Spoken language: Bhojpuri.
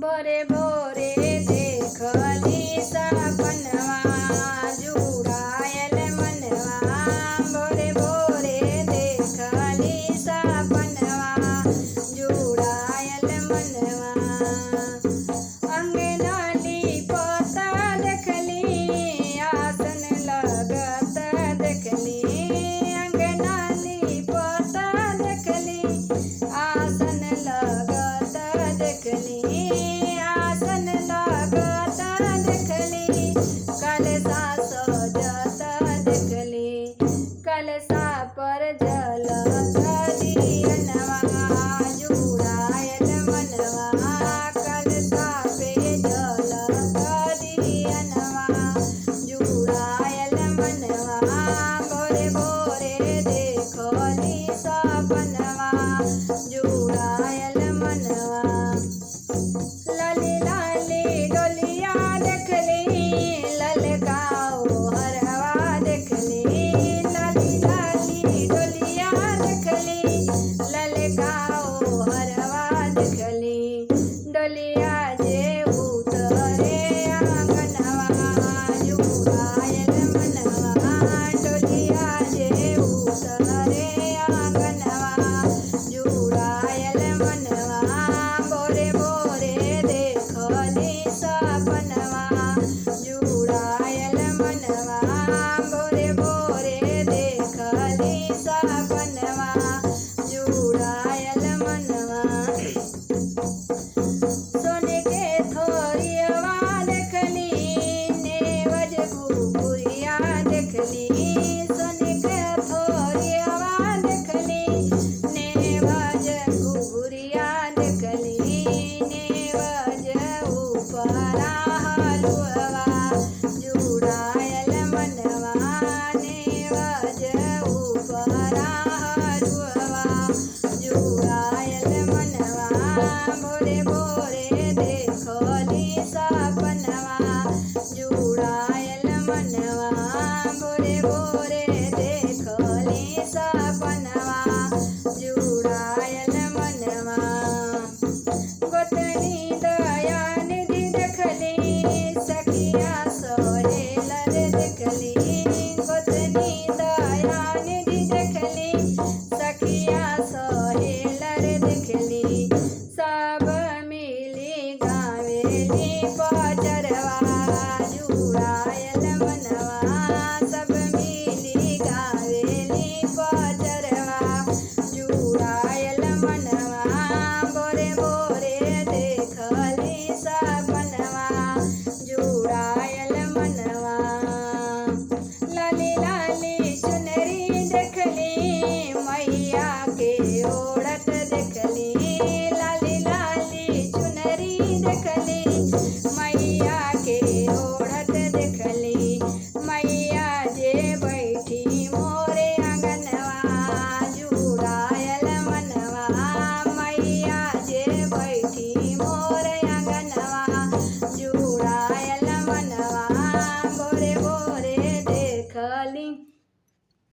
भोरे भोरे देखली सपनवा जुड़ायल मनवा। भोरे भोरे देखली सपनवा जुड़ायल मनवा। अंगना लिपत देखली आसन लगत देखली। अंगना लिपत देखली आसन लगत देखली। आसन लगत देखली कलशा सजत देखली। कलशा पर जलत दियनवा जुड़ायल मनवा। कलशा पे जलत दियनवा जुड़ायल मनवा। भोरे भोरे देखली सपनवा जुड़ायल मनवा। लाली लाली डोलिया देखली ललकाओ हरवा देखली। लाली लाली डोलिया देखली ललकाओ हरवा देखली। डोलिया जे उतरे आंगनवा जुड़ायल मनवा। डोलिया जे उतरे आंगनवा जुड़ायल मनवा। भोरे भोरे देखली सपनवा जुड़ायल मनवा। भोरे भोरे देखली सपनवा जुड़ायल मनवा। सोने के थोरियवा देखली नेवज घुघुरिया देखली। सोने के थोरियवा देखली नेवज घुघुरिया देखली। नेवज उपरा हलुआ जुड़ायल मनवा। नेवज उपरा हलुआ जुड़ायल मनवा। भोरे भोरे